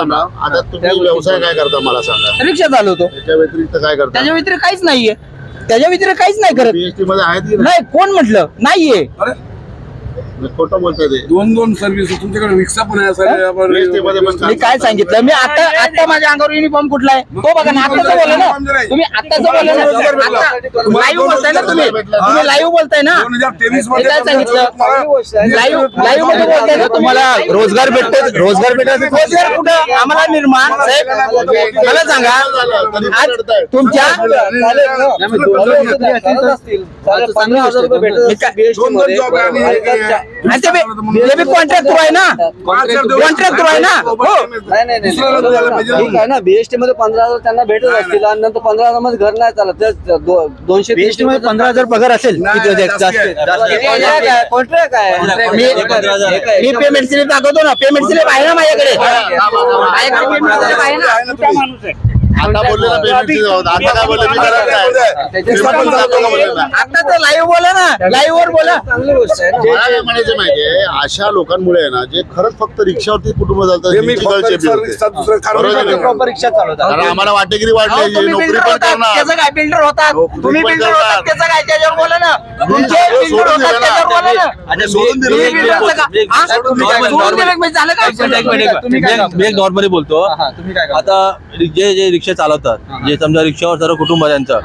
करता ना. आता तुम्ही व्यवसाय काय करता मला सांगा. रिक्षा चालवतो. त्याच्या व्यतिरिक्त काय करता. त्याच्या व्यतिरिक्त काहीच नाहीये. त्याच्या व्यतिरिक्त काहीच नाही करत. बीएसटी मध्ये आहेत की नाही कोण म्हटलं नाहीये. खोटं बोलतोय ते. दोन सर्व्हिस तुमच्याकडे रिक्षा पण आहे BST मध्ये पण मी काय सांगितलं मी आता माझ्या अंगावर युनिफॉर्म कुठला आहे तो बघा ना. आताच बोलला ना तुम्ही. आताच बोलला ना. लाईव्ह बोलताय ना तुम्ही लाईव्ह बोलताय ना. 2023 मी काय सांगितलं लाईव्ह मध्ये बोलताय ना. तुम्हाला रोजगार भेटतो. रोजगार कुठं आम्हाला निर्माण साहेब मला सांगा आज तुमच्या 15,000 रुपये भेटत कॉन्ट्रॅक्ट आहे ना. कॉन्ट्रॅक्ट आहे ना. ठीक आहे ना. बीएसटी मध्ये 15,000 त्यांना भेटत असतील आणि नंतर 15,000 मध्ये घर नाही चालत. 200 बीएसटी मध्ये 15,000 पगार असेल. कॉन्ट्रॅक्ट आहे. मी पेमेंट स्लिप दाखवतो ना. पेमेंट स्लिप आहे ना माझ्याकडे. पेमेंट स्लिप आहे ना. आता बोलले ना पेमेंट. आता काय बोलले मी करत नाही. आता तर लाईव्ह बोला ना. लाईव्ह वर बोला. चांगली गोष्ट आहे. मला काय म्हणायचं माहितीये अशा लोकांमुळे ना जे खरंच फक्त रिक्षावरती कुटुंब चालतात प्रॉपर रिक्षा चालवतात. कारण आम्हाला वाटेगिरी वाढली तुम्ही नोकरी बिल्डर पण होतात करणार. त्याचं काय बिल्डर होतात. तुम्ही पण बिल्डर करणार. होतात त्याचं काय त्याच्यावर बोला ना. तुमचे बिल्डर होतात त्याच्यावर बोला ना. सोडून दिलं. तुम्ही बिल्डरचं का? हा? सोडून दिलं म्हणजे झालं काय? तुम्ही काय मी एक नॉर्मली बोलतो. आता जे रिक्षा चालवतात जे समजा रिक्षावर सर्व कुटुंब आहे त्यांचं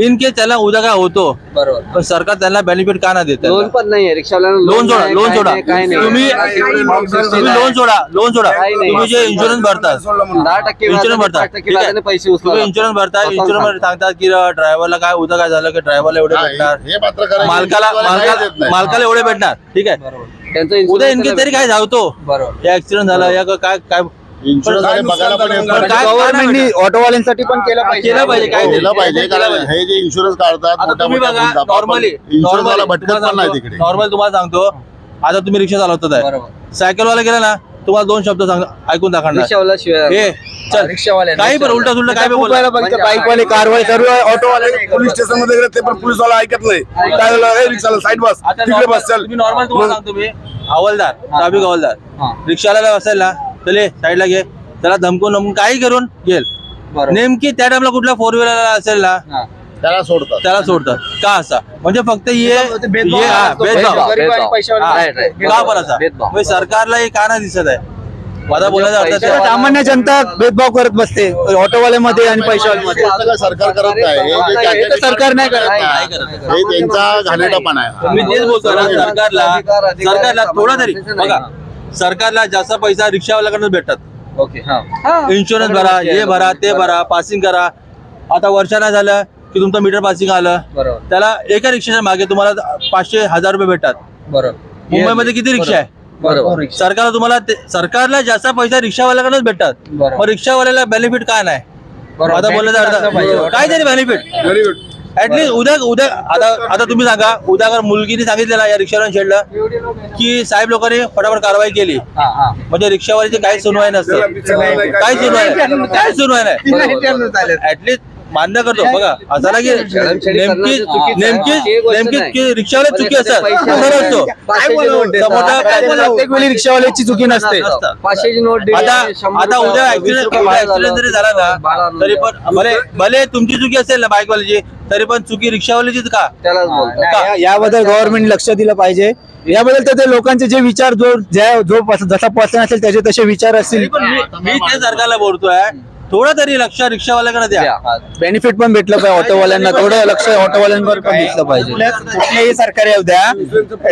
इन केस त्याला उद्या काय होतो बरोबर. पण सरकार त्यांना बेनिफिट का नाही देत. लोन पण नाहीये रिक्षावाल्यांना. लोन सोडा काय नाही. तुम्ही लोन सोडा काही नाही. तुम्ही जे इन्शुरन्स भरतात 10% इन्शुरन्स भरतात टक्के व्याजाने पैसे उचलतात. तुम्ही इन्शुरन्स भरता इन्शुरन्स मध्ये सांगतात की ड्रायव्हरला काय उद्या काय झालं की ड्रायव्हरला एवढे भेटणार हे मात्र करायचं. मालकाला एवढे भेटणार ठीक आहे. त्यांचं उद्या insurance इनकेस तरी काय धावतो बरोबर. या ऍक्सिडेंट झाला या काय काय इन्शुरन्स आणि बघायला पण येत नाही. काय गव्हर्नमेंटनी ऑटोवाल्यांसाठी पण केलं पाहिजे. काय केलं पाहिजे कारण हे जे इन्शुरन्स काढतात आता मोठ्या तुम्ही मोठ्या बघा नॉर्मली इन्शुरन्सवाला भटकत पण नाही तिकडे. नॉर्मल तुम्हाला सांगतो आता तुम्ही रिक्षा चालवतात आहे बरोबर. सायकलवाला गेला ना तुम्हाला दोन शब्द सांग ऐकून दाखवणार रिक्षावाला शिवाय हे चल रिक्षावाले काही पण उलटा सुलटा काय पण बोला. बाईकवाले कारवाई करू ऑटोवाले. पोलीस स्टेशन मध्ये गेले ते पण पोलीस वाला ऐकत नाही. काय झालं ए रिक्षाला साईड बस आता तिकडे बस चल. तुम्ही नॉर्मल तुम्हाला सांगतो मी हवालदार ट्रॅफिक हवालदार रिक्षाला असेल ना चले साईडला घे त्याला धमकून काही करून घेल बरोबर. नेमकी त्या टाइमला कुठला फोर व्हीलर असेल ना त्याला सोडतात. त्याला सोडतात का असा म्हणजे फक्त भेदभाव का पण असा म्हणजे सरकारला हे का नाही दिसत आहे माझा बोलायचा अर्थ आहे. सामान्य जनता भेदभाव करत बसते ऑटोवाल्यामध्ये आणि पैशावाल्यामध्ये. हे सगळं सरकार करत नाही. हे जे हे तर सरकार नाही करत. हे त्यांचा घाणेरडापणा आहे. मी तेच बोलतो ना सरकारला थोडा तरी बघा सरकारला जास्त पैसा रिक्षावाल्याकडून भेटतात. ओके. इन्शुरन्स भरा हे भरा ते भरा पासिंग करा. आता वर्षाला झालं की तुमचं मीटर पासिंग आलं बरोबर. त्याला एका रिक्षाच्या मागे तुम्हाला 500-1000 रुपये भेटतात. बरोबर. मुंबईमध्ये किती रिक्षा आहे बरोबर. सरकारला तुम्हाला सरकारला जास्त पैसा रिक्षावाल्याकडेच भेटतात. बरोबर. मग रिक्षावाल्याला बेनिफिट काय नाही आता बोलायचा अर्थ काहीतरी बेनिफिट व्हेरी गुड. ऍटलीस्ट उद्या आता तुम्ही सांगा उद्या अगर मुलगीने सांगितलेला या रिक्षावाल्या शेडला की साहेब लोकांनी फटाफट कारवाई केली म्हणजे रिक्षावाल्याची काही सुनवाई नसते काही सुनवाई नाही ऍटलीस्ट मान्य करतो बघा असं ना की नेमकी रिक्षावाले चुकी असतात प्रत्येक वेळी रिक्षावाल्याची चुकी नसते. 500ची नोट आता उद्या ऍक्सिडेंट जरी झाला ना तरी पण भले तुमची चुकी असेल ना बाईकवाल्याची तरी पण चुकी रिक्षावाल्याचीच का त्यालाच बोलतो. याबद्दल गव्हर्नमेंट लक्ष दिलं पाहिजे. याबद्दल तर ते लोकांचे जे विचार जो जसा पर्सन असेल त्याचे तसे विचार असतील. मी ते सरकारला बोलतोय थोडं तरी लक्ष रिक्षावाल्याकडे द्या. बेनिफिट पण भेटलं पाहिजे ऑटोवाल्यांना. थोडं लक्ष ऑटोवाल्यांवर पण दिसलं पाहिजे. कुठल्याही सरकार येऊ द्या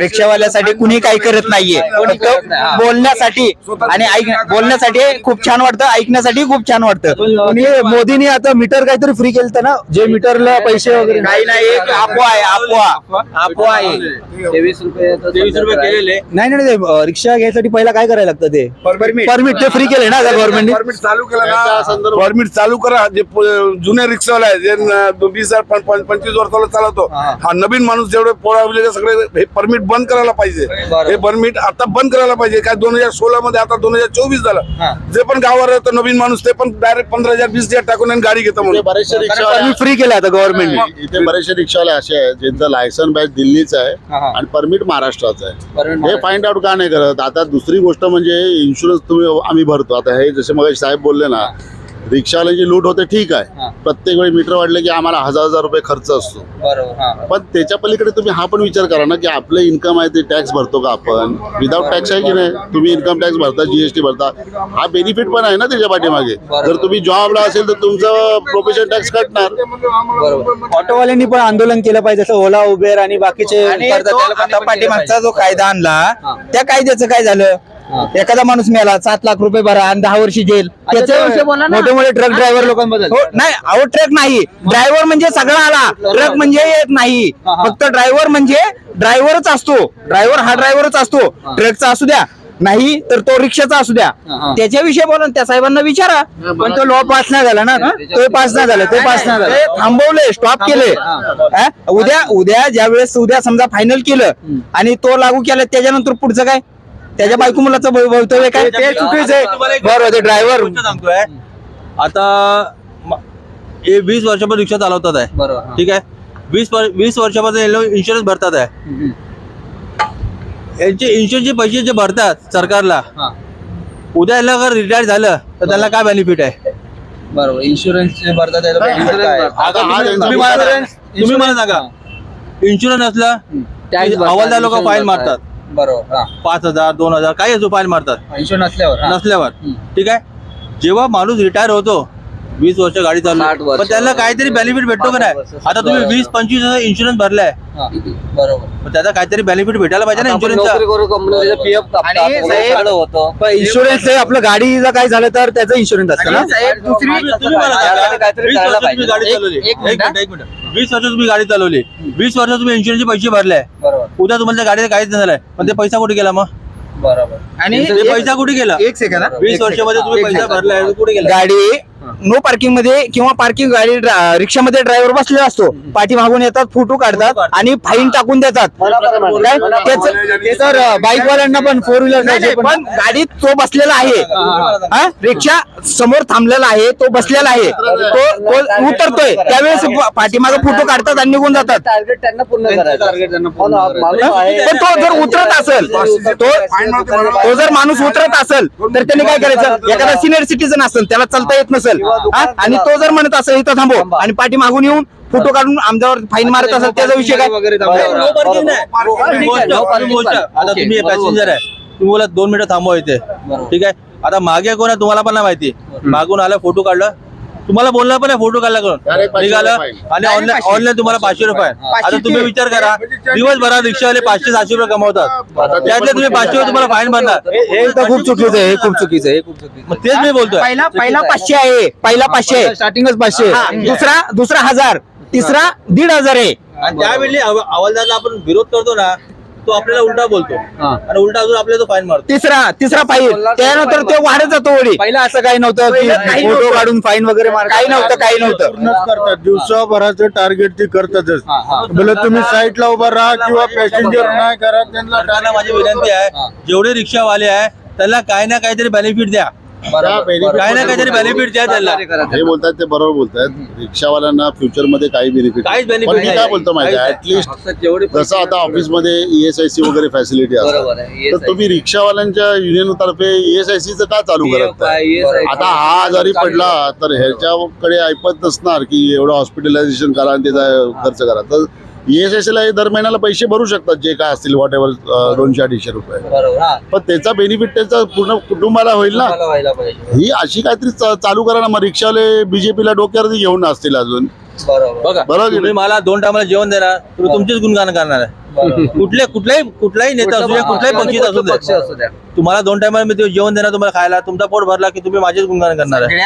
रिक्षावाल्यासाठी कुणी काही करत नाहीये. बोलण्यासाठी आणि बोलण्यासाठी खूप छान वाटतं ऐकण्यासाठी खूप छान वाटतं. कुणी मोदींनी आता मीटर काहीतरी फ्री केलं ना जे मीटरला पैसे वगैरे काही नाही. एक अफवा आहे 23 रुपये केलेले नाही रिक्षा घ्यायसाठी पहिला काय करायला लागतं ते परमिट ते फ्री केले ना गव्हर्नमेंटने. परमिट चालू केलं ना परमिट चालू करा. जे जुने रिक्षावाले आहेत जे 20-25 वर्षाला चालवतो, हा नवीन माणूस जेवढे पोरावले सगळे हे परमिट बंद करायला पाहिजे. हे परमिट आता बंद करायला पाहिजे. काय 2016 मध्ये आता 2024 झालं. जे पण गावावर येतं नवीन माणूस ते पण डायरेक्ट 15,000-20,000 टाकून आणि गाडी घेतो म्हणून बरेचसे रिक्षावाले फ्री केलं आता गव्हर्नमेंटने. इथे बरेचसे रिक्षावाले असे आहेत ज्यांचं लायसन बॅच दिल्लीचं आहे आणि परमिट महाराष्ट्राचं आहे. हे फाइंड आउट का नाही करत? आता दुसरी गोष्ट म्हणजे इन्शुरन्स आम्ही भरतो. आता हे जसे मग साहेब बोलले ना, रिक्षावाल्यांची लूट होते ठीक आहे. प्रत्येक वेळी मीटर वाढले की आम्हाला 1000 रुपये खर्च असतो. पण त्याच्या पलीकडे तुम्ही हा पण विचार करा ना की आपलं इन्कम आहे ते टॅक्स भरतो का आपण? विदाउट टॅक्स आहे की नाही? तुम्ही इन्कम टॅक्स भरता, जीएसटी भरता, हा बेनिफिट पण आहे ना त्याच्या पाठीमागे. जर तुम्ही जॉबला असेल तर तुमचं प्रोफेशन टॅक्स कटणार. ऑटोवाल्यांनी पण आंदोलन केलं पाहिजे, जसं ओला उबेर आणि बाकीचे करतात. आता पाठीमागचा जो कायदा आणला त्या कायद्याचं काय झालं? एखादा माणूस मेला 7 लाख रुपये भरा आणि 10 वर्ष जेल. त्याचे मोठे मोठे ट्रक ड्रायव्हर लोकांबद्दल नाही. अहो ट्रक नाही, ड्रायव्हर म्हणजे सगळा आला. ट्रक म्हणजे येत नाही. फक्त ड्रायव्हर म्हणजे ड्रायव्हरच असतो. ड्रायव्हर हा ड्रायव्हरच असतो. ट्रकचा असू द्या, नाही तर तो रिक्षाचा असू द्या. त्याच्याविषयी बोला, त्या साहेबांना विचारा. पण तो लॉ पास नाही झाला ना, तो पास नाही झालं, ते पास नाही झालं, थांबवले, स्टॉप केले. उद्या ज्यावेळेस उद्या समजा फायनल केलं आणि तो लागू केला, त्याच्यानंतर पुढचं काय? त्याच्या बायको मुलाचं भवितव्य काय? ते चुकीचं आहे. बरोबर, ते ड्रायव्हर सांगतोय. आता हे 20 वर्षापासून रिक्षा चालवतात आहे, ठीक आहे. 20 वर्षापासून इन्शुरन्स भरतात आहे. यांचे इन्शुरन्सचे पैसे जे भरतात सरकारला, उद्या याला अगर रिटायर झालं तर त्यांना काय बेनिफिट आहे? बरोबर, इन्शुरन्स भरतात. तुम्ही मला सांगा, इन्शुरन्स असला हवालदार लोक फाईन मारतात. बरोबर, 5,000 2,000 काही असो फाईन मारतात इन्शुरन्स नसल्यावर. ठीक आहे. जेव्हा माणूस रिटायर होतो, 20 वर्ष गाडी 60 चालू, वर्ष. पण त्याला काहीतरी बेनिफिट भेटतो का नाही? आता तुम्ही 20-25 इन्शुरन्स भरलाय, बरोबर. त्याचा काहीतरी बेनिफिट भेटायला पाहिजे ना इन्शुरन्सचा. इन्शुरन्स आपलं गाडीचं काय झालं तर त्याचं इन्शुरन्स असतं ना. तुम्ही मला सांगा, 20 वर्ष तुम्ही गाडी चालवली, एक मिनिट, 20 वर्ष तुम्ही गाडी चालवली, 20 वर्ष तुम्ही इन्शुरन्सचे पैसे भरले, उद्या तुम्हाला त्या गाडीला काहीच झालंय, पण ते पैसा कुठे गेला? मग बरोबर. आणि ते पैसा कुठे गेला? 1 सेकंद, 20 वर्षामध्ये तुम्ही पैसा भरलाय, कुठे गेला? गाडी नो पार्किंग मध्ये किंवा पार्किंग गाडी रिक्षामध्ये ड्रायव्हर बसलेला असतो, पाठीमागून येतात, फोटो काढतात आणि फाईन टाकून देतात. तर बाईकवाल्यांना पण 4 व्हीलर पण गाडीत तो बसलेला आहे, रिक्षा समोर थांबलेला आहे, तो बसलेला आहे, तो उतरतोय त्यावेळेस पाठीमागे फोटो काढतात आणि निघून जातात. टार्गेट त्यांना पूर्ण करायचं. पण तो जर उतरत असेल, तो जर माणूस उतरत असेल तर त्यांनी काय करायचं? एखादा सिनियर सिटीजन असेल, त्याला चालता येत नसेल आणि तो जर म्हणत असेल इथं थांबव आणि पाठी मागून येऊन फोटो काढून आमच्यावर फाईन मारत असेल, त्याचा विषय काय? आता तुम्ही पॅसेंजर आहे, तुम्ही बोला 2 मिनिटं थांबवा इथे, ठीक आहे. आता मागे कोण आहे तुम्हाला पण नाही माहिती, मागून आलं, फोटो काढलं, तुम्हाला बोलला पण आहे, फोटो काढला करून निघालं आणि ऑनलाईन तुम्हाला 500 रुपये. आता तुम्ही विचार करा, दिवसभरात रिक्षावाले 500-700 रुपये कमवतात, त्यातले तुम्ही 500 रुपये फाईन भरणार. हे खूप चुकीचं आहे, हे खूप चुकीचं आहे. मग तेच मी बोलतोय. पहिला 500 आहे, पहिला 500 स्टार्टिंगच 500, दुसरा 1000, तिसरा 1,500 आहे. आणि त्यावेळी हवालदारला आपण विरोध करतो ना, तो आपल्याला उलटा बोलतो आणि उलटा अजून आपल्याला तो फाईन मारतो. तिसरा फाईन, त्यानंतर ते वाढत जातो. वडी पहिला असं काही नव्हतं की फोटो काढून फाईन वगैरे मार, काही नव्हतं. करतात दिवसाभराचं टार्गेट ते करतातच. भले तुम्ही साईडला उभा राहा किंवा पॅसेंजर नाही करा, त्यांना माझी विनंती आहे, जेवढे रिक्षावाले आहे त्यांना काही ना काहीतरी बेनिफिट द्या, काही ना काहीतरी बेनिफिट द्या त्यांना. हे बोलतात ते बरोबर बोलतात. रिक्षावाल्यांना फ्युचर मध्ये काही बेनिफिट काहीच पण बेनिफिट मी काय बोलतो माहिती आहे, ऍटलिस्ट जसं आता ऑफिसमध्ये ESIC वगैरे फॅसिलिटी असतात, तर तुम्ही रिक्षावाल्यांच्या युनियन तर्फे ESIC का चालू करत नाही? आता हा आजारी पडला तर ह्याच्याकडे ऐपत नसणार की एवढं हॉस्पिटलायझेशन करा आणि त्याचा खर्च करा, तर ESIC ला दर महिन्याला पैसे भरू शकतात जे काय असतील, व्हॉट एव्हर 200-250 रुपये, पण त्याचा बेनिफिट त्याचा पूर्ण कुटुंबाला होईल ना. ही अशी काहीतरी चालू करा ना. मग रिक्षावाले बीजेपीला डोक्यावरती घेऊन असतील अजून. बघा, तुम्ही मला 2 टायमाला जेवण देणार, तुम्ही तुमचेच गुणगान करणार आहे. कुठलाही नेता असू द्या, कुठलाही पक्ष असू द्या, तुम्हाला 2 टायमाला मी जेवण देणार, तुम्हाला खायला, तुमचा पोट भरला की तुम्ही माझेच गुणगान करणार आहे.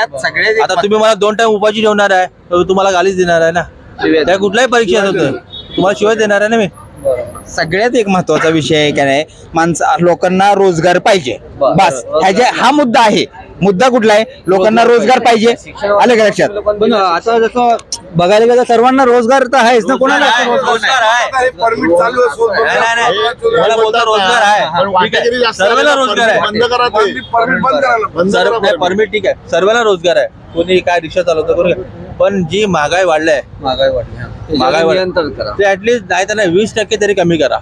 आता तुम्ही मला 2 टाइम उपाशी ठेवणार आहे, तर तुम्हाला गालीच देणार आहे ना. त्या कुठल्याही परीक्षेत होतं तुम्हाला शिवाय देणार आहे ना मी. सगळ्यात एक महत्वाचा विषय आहे का नाही, लोकांना रोजगार पाहिजे, बस हा मुद्दा आहे. मुद्दा कुठला आहे? लोकांना रोजगार पाहिजे, आलं का लक्षात? पण आता जसं बघायला गेलं सर्वांना रोजगार तर आहेच ना, कोणाला रोजगार आहे. परमिट चालू मला बोलता रोजगार आहे, ठीक आहे. सर्वांना रोजगार आहे. बंद करा ते. परमिट बंद करायला बंद करा permit. परमिट ठीक आहे, सर्वांना रोजगार आहे. कोणी काय रिक्षा चालवतं करू द्या. पण जी महागाई वाढली, महागाई नियंत्रण करा. ते ऍटलीस्ट नाही तर 20% तरी कमी करा.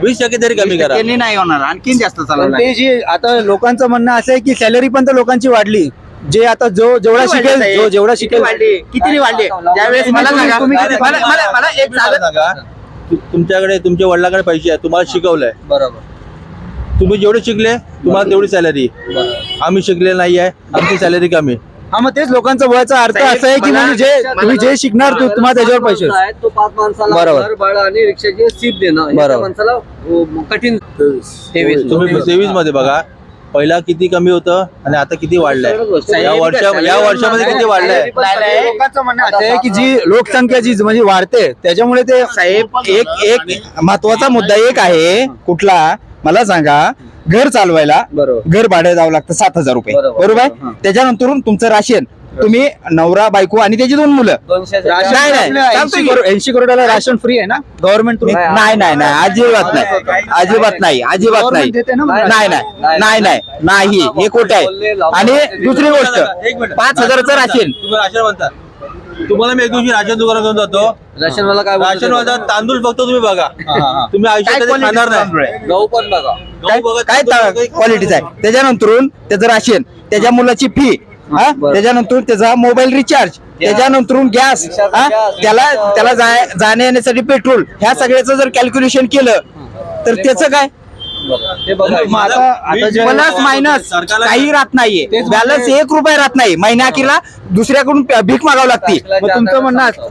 20% तरी कमी करा. त्यांनी नाही होणार, आणखीन जास्त पण चालवणार. ते जे आता लोकांचं म्हणणं असं आहे की सॅलरी पण तर लोकांची वाढली, जे आता जेवढा शिकेल, जो जेवढा शिकेल किती वाढले त्यावेळेस मला सांगा. मला एक मला सांगा, तुमच्याकडे तुमच्या वडिलांकडे पैसे आहेत, तुम्हाला शिकवलंय, बरोबर. तुम्ही जेवढे शिकले तुम्हाला तेवढी सॅलरी. आम्ही शिकले नाही आहे, आमची सॅलरी कमी. हा मग तेच लोकांचा बोलायचा अर्थ असा आहे की म्हणजे तुम्ही जे शिकणार तुम्हाला त्याच्यावर पैसे आहे, तो 5 माणसाला बरोबर. घर भाडं आणि रिक्षाची सीट देणं हे बरोबर. त्या माणसाला कठीण. तुम्ही 23 मध्ये बघा, पहिला किती कमी होतं आणि आता किती वाढलंय. या वर्षामध्ये किती वाढलंय. लोकांचं म्हणणं असं आहे की जी लोकसंख्या जी म्हणजे वाढते त्याच्यामुळे ते साहेब एक महत्वाचा मुद्दा एक आहे, कुठला मला सांगा. घर चालवायला घर भाडं द्यावं लागतं 7,000 रुपये, बरोबर आहे. त्याच्यानंतर तुमचं राशन, तुम्ही नवरा बायको आणि त्याची 2 मुलं. 200 नाही 80 करोडाला राशन फ्री आहे ना गव्हर्नमेंट. नाही अजिबात नाही. नाही हे खोटं आहे. आणि दुसरी गोष्ट, 5,000चं राशन. तुम्ही राशन म्हणता, तुम्हाला मी एक दिवशी राशन दुकानात घेऊन जातो. राशनवाला काय बोलतो? राशनवाला तांदूळ फक्त तुम्ही बघा, तुम्ही आयुष्यात कधी खाणार नाही. गहू पण बघा. काय क्वालिटीचं आहे. त्याच्यानंतर त्याचं राशन, त्याच्या मुलाची फी, त्याच्यानंतर त्याचा मोबाईल रिचार्ज, त्याच्यानंतर गॅस, त्याला जाण्या येण्यासाठी पेट्रोल, ह्या सगळ्याचं जर कॅल्क्युलेशन केलं तर त्याचं काय ते बघा. प्लस मायनस काही राहत नाहीये. बॅलन्स 1 रुपया राहत नाही. महिन्याअखेरला दुसऱ्याकडून भीक मागावं लागते. मग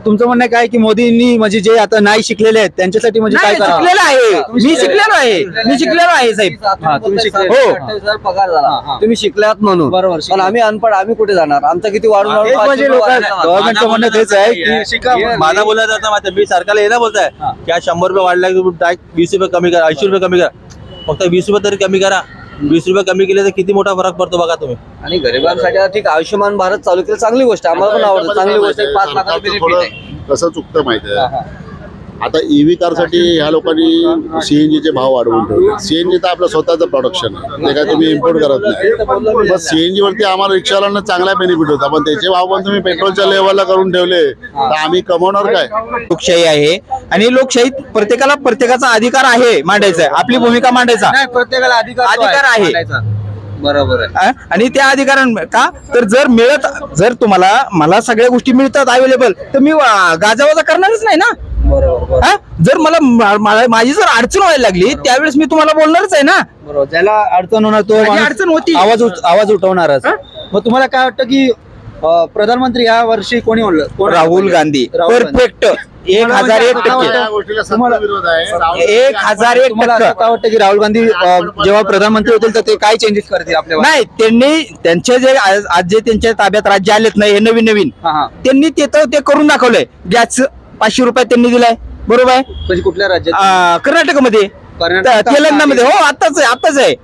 तुमचं म्हणणं काय की मोदींनी म्हणजे जे आता नाही शिकलेले आहेत त्यांच्यासाठी म्हणजे काय करावं? शिकलेलं आहे, मी शिकलेलो आहे साहेब. तुम्ही शिकले. हो. 28,000 पगार झाला. तुम्ही शिकलात म्हणून. बरोबर. पण आम्ही अनपड, आम्ही कुठे जाणार? आमचं किती वाढून तेच म्हणजे लोक गव्हर्नमेंटचं म्हणणं तेच आहे की शिका. माझा बोलायचं आता माहिती, मी सरकारला हे ना बोलताय की आज 100 रुपये वाढलाय, 20 रुपये कमी करा, 80 रुपये कमी करा. फक्त 20 रुपये तरी कमी करा. 20 रुपये कमी केले तर किती मोठा फरक पडतो बघा तुम्ही. आणि गरिबांसाठी आता ठीक आयुष्यमान भारत चालू केलं, चांगली गोष्ट आहे, आम्हाला पण आवडतं. चांगली गोष्ट आहे. 5 लाखाचं benefit थोडं आहे. कसं चुकतं माहिती आहे. आता ईव्ही कारसाठी ह्या लोकांनी सीएनजीचे भाव वाढवून ठेवले. सीएनजी तर आपलं स्वतःचं प्रोडक्शन आहे, ते काय तुम्ही इम्पोर्ट करत नाही. बस सीएनजी वरती आम्हाला रिक्षावाल्यांना चांगला बेनिफिट होता, पण त्याचे भाव पण तुम्ही पेट्रोलच्या लेवलला करून ठेवले तर आम्ही कमवणार काय? लोकशाही आहे आणि लोकशाहीत प्रत्येकाचा अधिकार आहे मांडायचा, आपली भूमिका मांडायचा प्रत्येकाला अधिकार आहे. बरोबर आहे. आणि त्या अधिकारां का तर जर तुम्हाला मला सगळ्या गोष्टी मिळतात अवेलेबल, तर मी गाजावाजा करणारच नाही ना. बरोबर. जर माझी जर अडचण व्हायला लागली त्यावेळेस मी तुम्हाला बोलणारच आहे ना. बरोबर. ज्याला अडचण होणार तो माझी माणूस अडचण होती. आवाज उठवणारच. मग तुम्हाला काय वाटतं की प्रधानमंत्री या वर्षी कोणी म्हणलं? राहुल गांधी परफेक्ट 1001%. या गोष्टीला सत्ता विरोध आहे. 1001%. काय वाटतं की राहुल गांधी जेव्हा प्रधानमंत्री होतील तर ते काय चेंजेस करतील आपल्या? नाही, त्यांनी त्यांचे जे आज जे त्यांच्या ताब्यात राज्य आलेत नाही हे नवीन त्यांनी ते करून दाखवलंय. गॅस 500 रुपये त्यांनी दिलाय, बरोबर आहे. म्हणजे कुठल्या राज्यात? कर्नाटकमध्ये, तेलंगणामध्ये. हो, आताच आहे.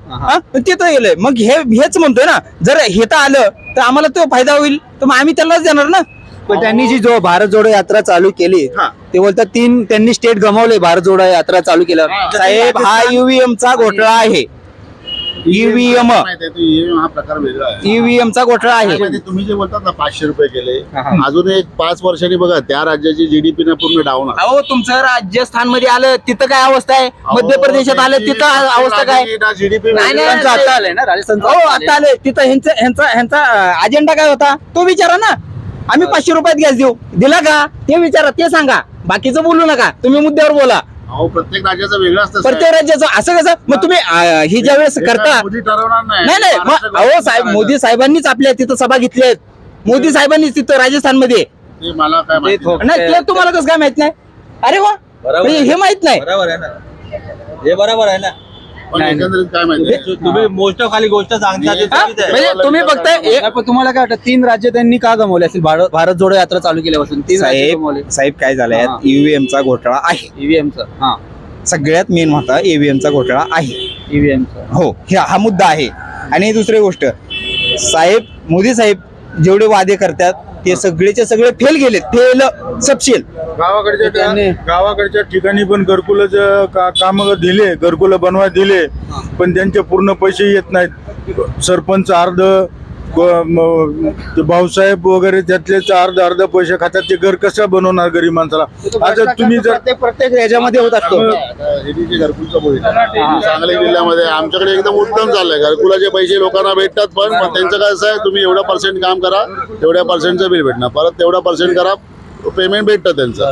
तिथं गेलंय. मग हेच म्हणतोय ना, जर हे तर आलं तर आम्हाला तो फायदा होईल, तर मग आम्ही त्यालाच देणार ना. पण त्यांनी जी भारत जोडो यात्रा चालू केली ते बोलतात त्यांनी स्टेट गमावले भारत जोडो यात्रा चालू केल्यावर. साहेब, हा ईव्हीएम चा घोटाळा आहे. ईव्हीएम हा प्रकार वेगळा आहे. ईव्हीएम चा घोटाळा आहे. त्यामध्ये तुम्ही जे बोलतात ना 500 रुपये केले, अजून एक 5 वर्षांनी बघा त्या राज्याची जीडीपी ना पूर्ण डाऊन आहे. अहो, तुमचं राजस्थान मध्ये आलं तिथं काय अवस्था आहे, मध्य प्रदेशात आलं तिथं अवस्था काय? जीडीपी नाही, त्यांचं आता आलंय ना राजस्थान. हो, आता आले तिथं. ह्यांचा अजेंडा काय होता तो विचारा ना. आम्ही 500 रुपयात गॅस देऊ, दिला का ते विचारा, ते सांगा. बाकीचं बोलू नका, तुम्ही मुद्द्यावर बोला. अहो, प्रत्येक राज्याचं वेगळं असतं. प्रत्येक राज्याचं असं कसं? मग तुम्ही ही ज्या वेळेस करता, मोदी ठरवणार नाही मग अहो साहेब, मोदी साहेबांनीच आपल्या तिथं सभा घेतली आहेत. मोदी साहेबांनीच तिथं राजस्थानमध्ये. ते मला काय माहिती नाही. नाही, ते तुम्हाला कसं काय माहित नाही? अरे वा, म्हणजे हे माहित नाही. बरोबर आहे ना, हे बरोबर आहे ना. पण एकंदरीत काय माहिती, तुम्ही मोस्ट खाली गोष्ट सांगता ते चुकीचं आहे. म्हणजे तुम्ही बघताय पण तुम्हाला काय वाटतं 3 राज्य त्यांनी का गमावले असेल भारत जोडो यात्रा चालू केल्यापासून? 3 राज्य गमावले. साहेब काय झालंय, ईव्हीएम चा घोटाळा आहे. ईव्हीएमचा सगळ्यात मेन होता ईव्हीएम चा घोटाळा आहे. ईव्हीएमचा हो, हा मुद्दा आहे. आणि दुसरी गोष्ट, साहेब मोदी साहेब जेवढे वादे करतात ते सगळेचे सगळे फेल गेलेत, फेल सबशील. गावाकडच्या ठिकाणी पण घरकुलाचं काम दिले, घरकुलं बनवाय दिले, पण त्यांचे पूर्ण पैसे येत नाहीत. सरपंच अर्ध, भाऊसाहेब वगैरे त्यातले अर्ध पैसे खातात. ते घर कसं बनवणार गरीब माणसाला? आता तुम्ही जर प्रत्येक ह्याच्यामध्ये होत असतो. घरकुलचं बघितलं सांगली जिल्ह्यामध्ये आमच्याकडे एकदम उत्तम चाललंय. घरकुलाचे पैसे लोकांना भेटतात, पण त्यांचं कसं आहे, तुम्ही एवढ्या पर्सेंट काम करा, तेवढ्या पर्सेंटचं बिल भेटणार, परत तेवढा पर्सेंट करा, पेमेंट भेटतं त्यांचं.